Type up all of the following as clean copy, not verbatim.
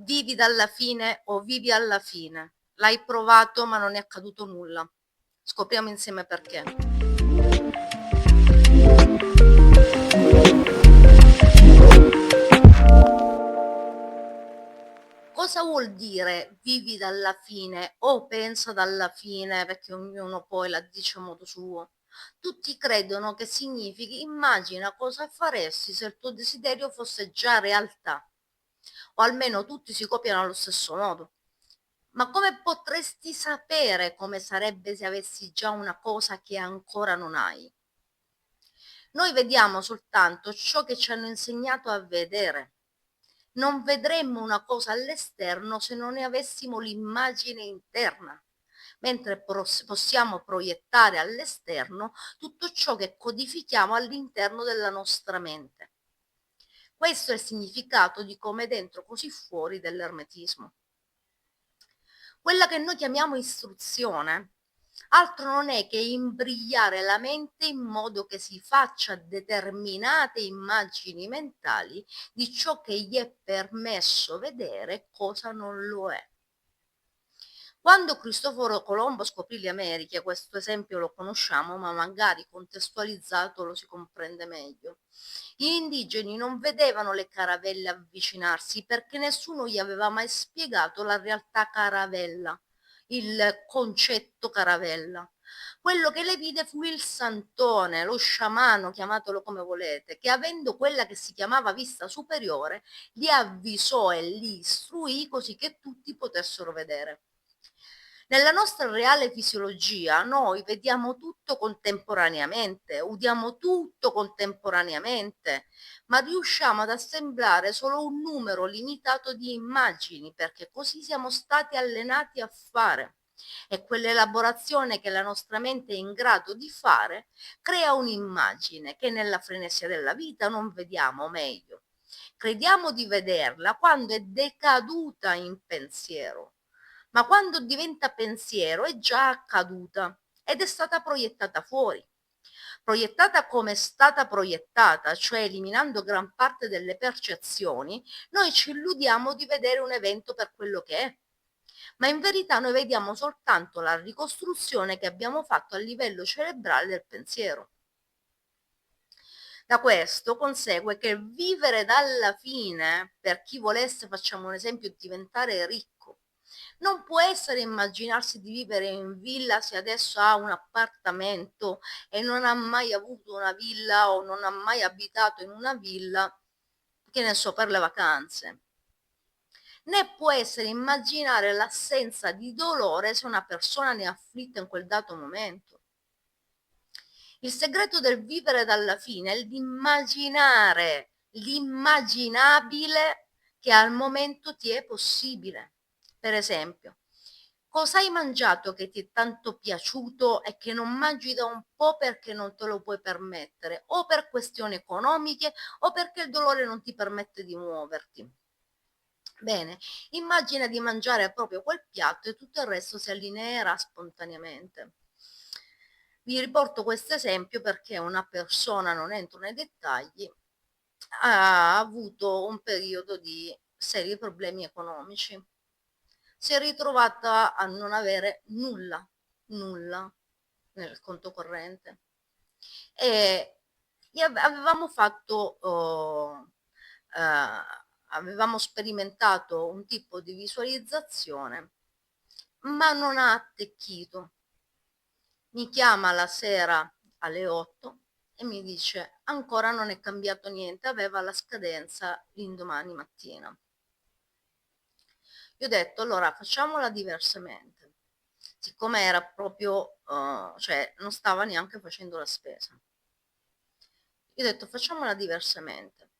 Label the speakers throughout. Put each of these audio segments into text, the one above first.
Speaker 1: Vivi dalla fine o vivi alla fine. L'hai provato ma non è accaduto nulla. Scopriamo insieme perché. Cosa vuol dire vivi dalla fine o pensa dalla fine, perché ognuno poi la dice a modo suo. Tutti credono che significhi immagina cosa faresti se il tuo desiderio fosse già realtà, o almeno tutti si copiano allo stesso modo. Ma come potresti sapere come sarebbe se avessi già una cosa che ancora non hai? Noi vediamo soltanto ciò che ci hanno insegnato a vedere. Non vedremmo una cosa all'esterno se non ne avessimo l'immagine interna, mentre possiamo proiettare all'esterno tutto ciò che codifichiamo all'interno della nostra mente. Questo è il significato di come dentro così fuori dell'ermetismo. Quella che noi chiamiamo istruzione altro non è che imbrigliare la mente in modo che si faccia determinate immagini mentali di ciò che gli è permesso vedere e cosa non lo è. Quando Cristoforo Colombo scoprì le Americhe, questo esempio lo conosciamo, ma magari contestualizzato lo si comprende meglio. Gli indigeni non vedevano le caravelle avvicinarsi perché nessuno gli aveva mai spiegato la realtà caravella, il concetto caravella. Quello che le vide fu il santone, lo sciamano, chiamatelo come volete, che avendo quella che si chiamava vista superiore, li avvisò e li istruì così che tutti potessero vedere. Nella nostra reale fisiologia noi vediamo tutto contemporaneamente, udiamo tutto contemporaneamente, ma riusciamo ad assemblare solo un numero limitato di immagini perché così siamo stati allenati a fare. E quell'elaborazione che la nostra mente è in grado di fare crea un'immagine che nella frenesia della vita non vediamo, o meglio. Crediamo di vederla quando è decaduta in pensiero, ma quando diventa pensiero è già accaduta ed è stata proiettata fuori. Proiettata come è stata proiettata, cioè eliminando gran parte delle percezioni, noi ci illudiamo di vedere un evento per quello che è. Ma in verità noi vediamo soltanto la ricostruzione che abbiamo fatto a livello cerebrale del pensiero. Da questo consegue che vivere dalla fine, per chi volesse, facciamo un esempio, diventare ricco, non può essere immaginarsi di vivere in villa se adesso ha un appartamento e non ha mai avuto una villa o non ha mai abitato in una villa, che ne so, per le vacanze. Né può essere immaginare l'assenza di dolore se una persona ne è afflitta in quel dato momento. Il segreto del vivere dalla fine è l'immaginare l'immaginabile che al momento ti è possibile. Per esempio, cosa hai mangiato che ti è tanto piaciuto e che non mangi da un po' perché non te lo puoi permettere, o per questioni economiche o perché il dolore non ti permette di muoverti? Bene, immagina di mangiare proprio quel piatto e tutto il resto si allineerà spontaneamente. Vi riporto questo esempio perché una persona, non entro nei dettagli, ha avuto un periodo di seri problemi economici. Si è ritrovata a non avere nulla nel conto corrente. E avevamo fatto, avevamo sperimentato un tipo di visualizzazione, ma non ha attecchito. Mi chiama la sera alle 8 e mi dice ancora non è cambiato niente, aveva la scadenza l'indomani mattina. Io ho detto allora facciamola diversamente, siccome era proprio, cioè non stava neanche facendo la spesa. Io ho detto facciamola diversamente.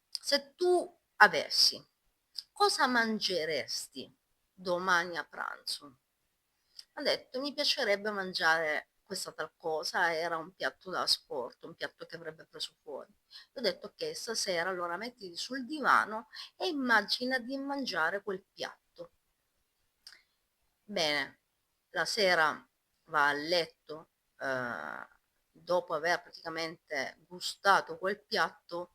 Speaker 1: Se tu avessi, cosa mangeresti domani a pranzo? Ha detto mi piacerebbe mangiare questa tal cosa, era un piatto da sport, un piatto che avrebbe preso fuori. Ho detto che stasera allora mettiti sul divano e immagina di mangiare quel piatto. Bene, la sera va a letto, dopo aver praticamente gustato quel piatto,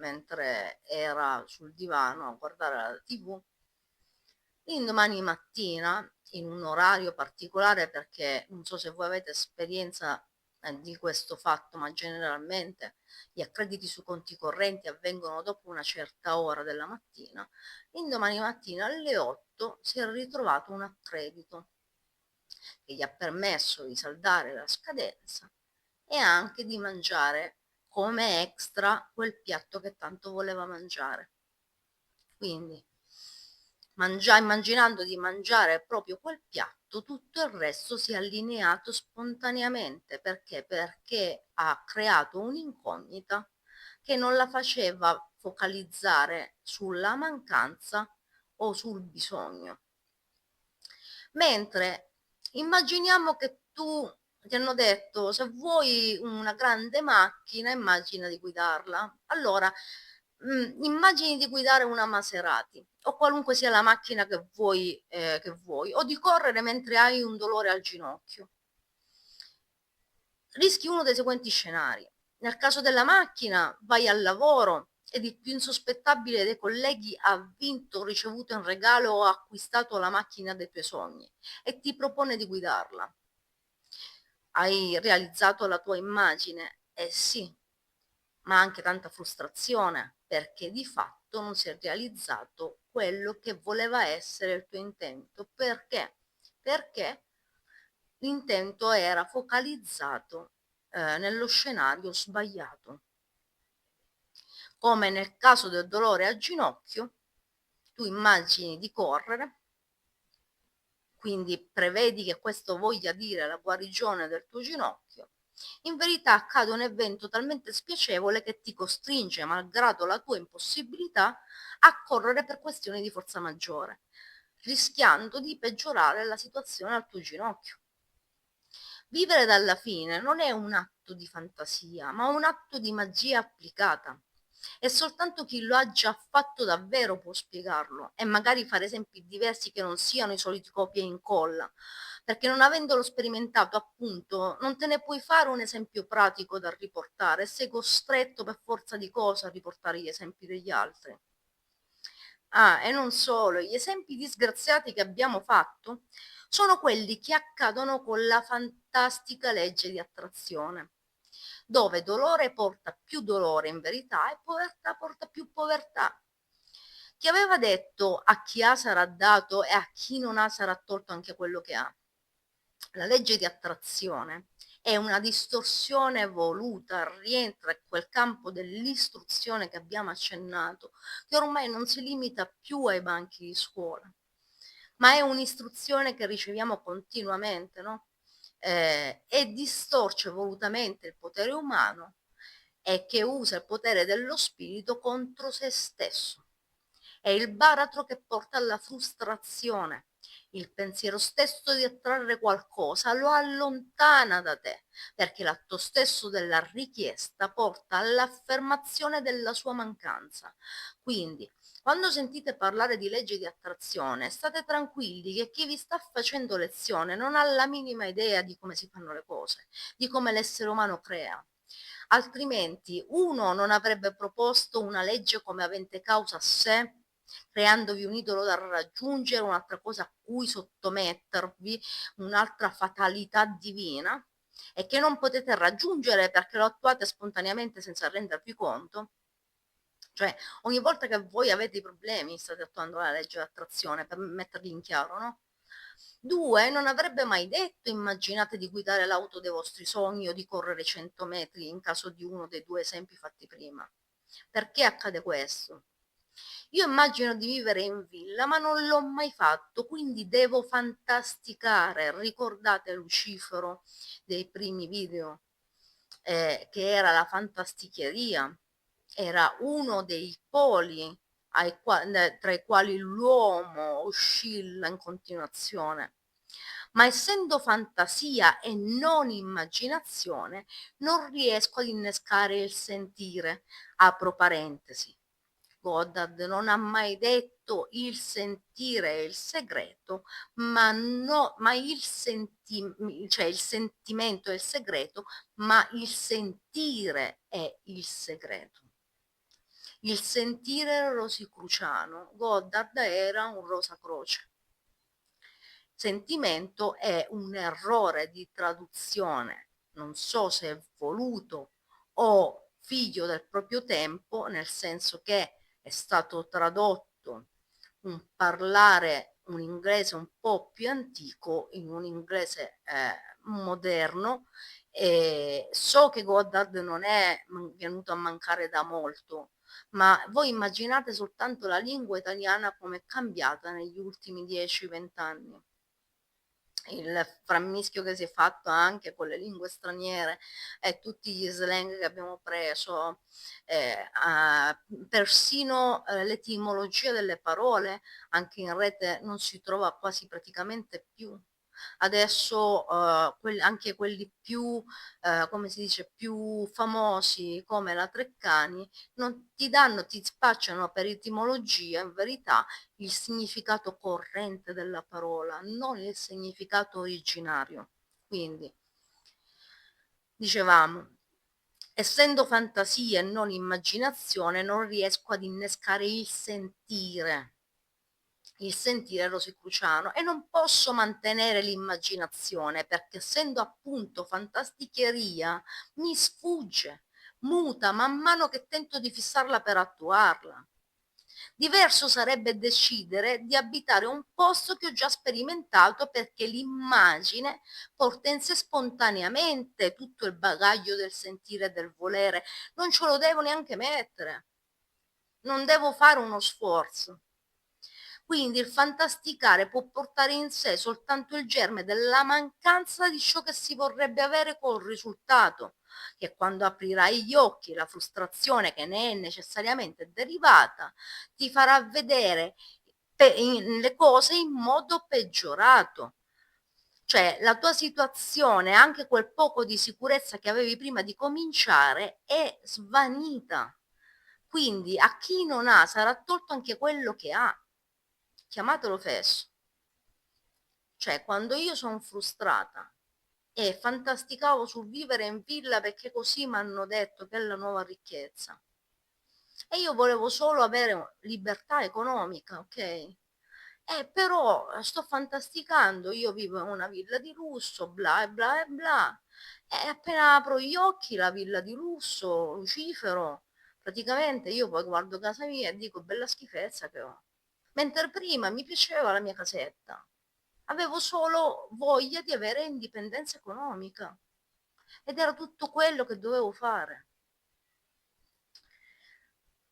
Speaker 1: mentre era sul divano a guardare la TV. L'indomani mattina, in un orario particolare, perché non so se voi avete esperienza di questo fatto, ma generalmente gli accrediti su conti correnti avvengono dopo una certa ora della mattina. L'indomani mattina alle 8 si è ritrovato un accredito che gli ha permesso di saldare la scadenza e anche di mangiare come extra quel piatto che tanto voleva mangiare. Quindi, immaginando di mangiare proprio quel piatto, tutto il resto si è allineato spontaneamente. Perché? Perché ha creato un'incognita che non la faceva focalizzare sulla mancanza o sul bisogno. Mentre immaginiamo che ti hanno detto: se vuoi una grande macchina, immagina di guidarla. Allora, immagini di guidare una Maserati o qualunque sia la macchina che vuoi, o di correre mentre hai un dolore al ginocchio. Rischi uno dei seguenti scenari. Nel caso della macchina, vai al lavoro ed il più insospettabile dei colleghi ha vinto, ricevuto in regalo o acquistato la macchina dei tuoi sogni e ti propone di guidarla. Hai realizzato la tua immagine? Eh sì, ma anche tanta frustrazione perché di fatto non si è realizzato quello che voleva essere il tuo intento. Perché? Perché l'intento era focalizzato nello scenario sbagliato. Come nel caso del dolore al ginocchio, tu immagini di correre, quindi prevedi che questo voglia dire la guarigione del tuo ginocchio. In verità accade un evento talmente spiacevole che ti costringe, malgrado la tua impossibilità, a correre per questioni di forza maggiore, rischiando di peggiorare la situazione al tuo ginocchio. Vivere dalla fine non è un atto di fantasia, ma un atto di magia applicata. E soltanto chi lo ha già fatto davvero può spiegarlo e magari fare esempi diversi che non siano i soliti copia e incolla, perché non avendolo sperimentato, appunto, non te ne puoi fare un esempio pratico da riportare, sei costretto per forza di cosa a riportare gli esempi degli altri. Ah, e non solo, gli esempi disgraziati che abbiamo fatto sono quelli che accadono con la fantastica legge di attrazione, dove dolore porta più dolore in verità e povertà porta più povertà. Chi aveva detto a chi ha sarà dato e a chi non ha sarà tolto anche quello che ha? La legge di attrazione è una distorsione voluta, rientra in quel campo dell'istruzione che abbiamo accennato, che ormai non si limita più ai banchi di scuola, ma è un'istruzione che riceviamo continuamente, no? E distorce volutamente il potere umano e che usa il potere dello spirito contro se stesso. È il baratro che porta alla frustrazione. Il pensiero stesso di attrarre qualcosa lo allontana da te, perché l'atto stesso della richiesta porta all'affermazione della sua mancanza. Quindi, quando sentite parlare di legge di attrazione, state tranquilli che chi vi sta facendo lezione non ha la minima idea di come si fanno le cose, di come l'essere umano crea. Altrimenti uno non avrebbe proposto una legge come avente causa a sé, creandovi un idolo da raggiungere, un'altra cosa a cui sottomettervi, un'altra fatalità divina e che non potete raggiungere perché lo attuate spontaneamente senza rendervi conto. Cioè, ogni volta che voi avete i problemi, state attuando la legge dell'attrazione per metterli in chiaro, no? Due, non avrebbe mai detto: immaginate di guidare l'auto dei vostri sogni o di correre 100 metri in caso di uno dei due esempi fatti prima. Perché accade questo? Io immagino di vivere in villa, ma non l'ho mai fatto, quindi devo fantasticare. Ricordate Lucifero dei primi video, che era la fantasticheria, era uno dei poli tra i quali l'uomo oscilla in continuazione. Ma essendo fantasia e non immaginazione, non riesco ad innescare il sentire. Apro parentesi. Goddard non ha mai detto il sentire è il segreto, ma, no, ma cioè il sentimento è il segreto, ma il sentire è il segreto. Il sentire rosicruciano. Godard era un Rosacroce. Sentimento è un errore di traduzione, non so se è voluto o figlio del proprio tempo, nel senso che è stato tradotto un parlare un inglese un po' più antico in un inglese moderno. E so che Goddard non è venuto a mancare da molto, ma voi immaginate soltanto la lingua italiana come è cambiata negli ultimi 10-20 anni. Il frammischio che si è fatto anche con le lingue straniere e tutti gli slang che abbiamo preso, persino l'etimologia delle parole anche in rete non si trova quasi praticamente più. Adesso anche quelli più, come si dice, più famosi come la Treccani non ti danno, ti spacciano per etimologia, in verità il significato corrente della parola, non il significato originario. Quindi, dicevamo, essendo fantasia e non immaginazione, non riesco ad innescare il sentire rosicruciano e non posso mantenere l'immaginazione perché essendo appunto fantasticheria mi sfugge, muta man mano che tento di fissarla per attuarla. Diverso sarebbe decidere di abitare un posto che ho già sperimentato perché l'immagine porta in sé spontaneamente tutto il bagaglio del sentire e del volere, non ce lo devo neanche mettere, non devo fare uno sforzo. Quindi il fantasticare può portare in sé soltanto il germe della mancanza di ciò che si vorrebbe avere col risultato, che quando aprirai gli occhi la frustrazione che ne è necessariamente derivata ti farà vedere le cose in modo peggiorato. Cioè la tua situazione, anche quel poco di sicurezza che avevi prima di cominciare, è svanita. Quindi a chi non ha sarà tolto anche quello che ha. Chiamatelo fesso. Cioè, quando io sono frustrata e fantasticavo sul vivere in villa perché così mi hanno detto che è la nuova ricchezza. E io volevo solo avere libertà economica, ok? Però sto fantasticando, io vivo in una villa di lusso, bla e bla e bla. E appena apro gli occhi, la villa di lusso, Lucifero, praticamente io poi guardo casa mia e dico bella schifezza che ho. Mentre prima mi piaceva la mia casetta. Avevo solo voglia di avere indipendenza economica ed era tutto quello che dovevo fare.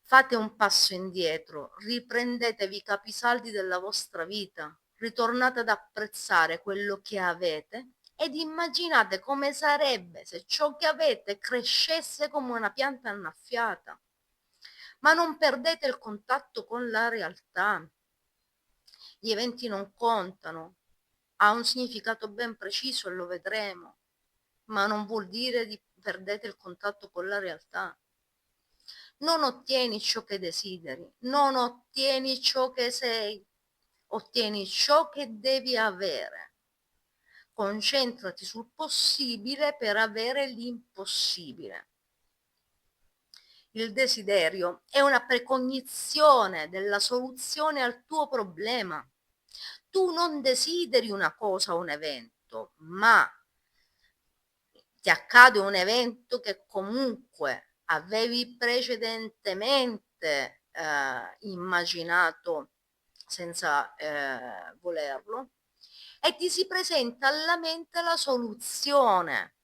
Speaker 1: Fate un passo indietro, riprendetevi i capisaldi della vostra vita, ritornate ad apprezzare quello che avete ed immaginate come sarebbe se ciò che avete crescesse come una pianta annaffiata. Ma non perdete il contatto con la realtà. Gli eventi non contano, ha un significato ben preciso e lo vedremo, ma non vuol dire di perdete il contatto con la realtà. Non ottieni ciò che desideri, non ottieni ciò che sei, ottieni ciò che devi avere. Concentrati sul possibile per avere l'impossibile. Il desiderio è una precognizione della soluzione al tuo problema. Tu non desideri una cosa o un evento, ma ti accade un evento che comunque avevi precedentemente immaginato senza volerlo e ti si presenta alla mente la soluzione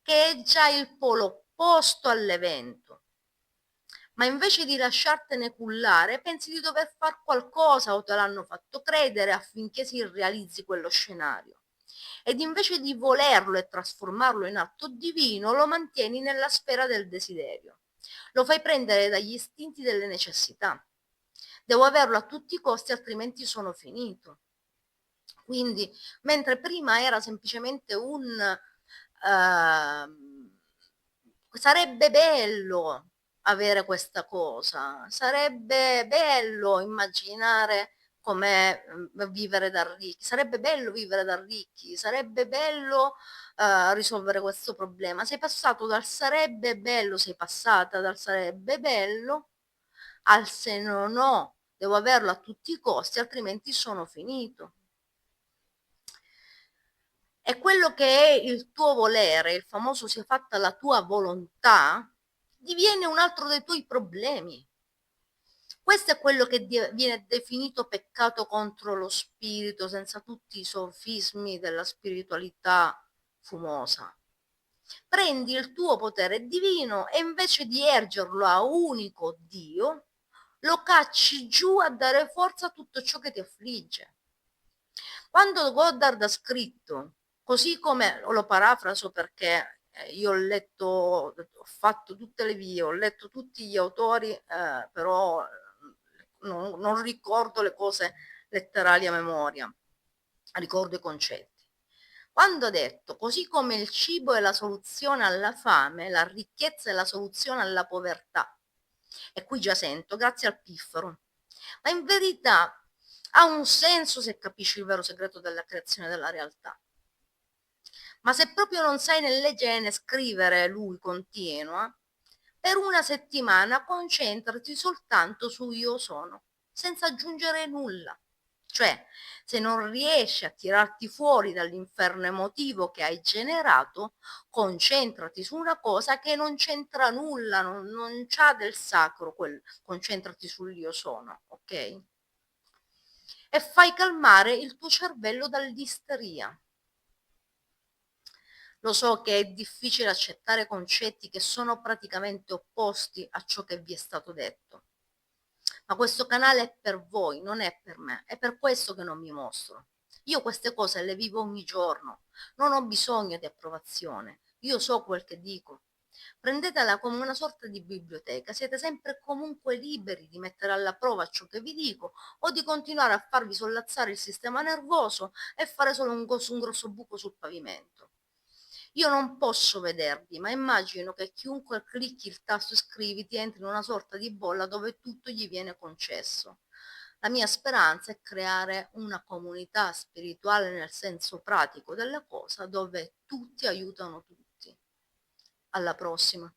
Speaker 1: che è già il polo opposto all'evento. Ma invece di lasciartene cullare, pensi di dover fare qualcosa o te l'hanno fatto credere affinché si realizzi quello scenario. Ed invece di volerlo e trasformarlo in atto divino, lo mantieni nella sfera del desiderio. Lo fai prendere dagli istinti delle necessità. Devo averlo a tutti i costi, altrimenti sono finito. Quindi, mentre prima era semplicemente sarebbe bello avere questa cosa, sarebbe bello immaginare come vivere da ricchi, sarebbe bello vivere da ricchi, sarebbe bello risolvere questo problema. Sei passato dal sarebbe bello, sei passata dal sarebbe bello al se non ho, devo averlo a tutti i costi, altrimenti sono finito. E quello che è il tuo volere, il famoso sia fatta la tua volontà, diviene un altro dei tuoi problemi. Questo è quello che viene definito peccato contro lo spirito, senza tutti i sofismi della spiritualità fumosa. Prendi il tuo potere divino e invece di ergerlo a unico Dio, lo cacci giù a dare forza a tutto ciò che ti affligge. Quando Goddard ha scritto, così come lo parafraso perché io ho letto, ho fatto tutte le vie, ho letto tutti gli autori, però non ricordo le cose letterali a memoria, ricordo i concetti. Quando ha detto, così come il cibo è la soluzione alla fame, la ricchezza è la soluzione alla povertà. E qui già sento, grazie al piffero. Ma in verità ha un senso se capisci il vero segreto della creazione della realtà. Ma se proprio non sai né leggere né scrivere, lui continua, per una settimana concentrati soltanto su io sono, senza aggiungere nulla. Cioè, se non riesci a tirarti fuori dall'inferno emotivo che hai generato, concentrati su una cosa che non c'entra nulla, non c'ha del sacro, concentrati sull'io sono, ok? E fai calmare il tuo cervello dall'isteria. Lo so che è difficile accettare concetti che sono praticamente opposti a ciò che vi è stato detto, ma questo canale è per voi, non è per me, è per questo che non mi mostro. Io queste cose le vivo ogni giorno, non ho bisogno di approvazione, io so quel che dico. Prendetela come una sorta di biblioteca, siete sempre e comunque liberi di mettere alla prova ciò che vi dico o di continuare a farvi sollazzare il sistema nervoso e fare solo un grosso buco sul pavimento. Io non posso vedervi, ma immagino che chiunque clicchi il tasto iscriviti entri in una sorta di bolla dove tutto gli viene concesso. La mia speranza è creare una comunità spirituale nel senso pratico della cosa dove tutti aiutano tutti. Alla prossima.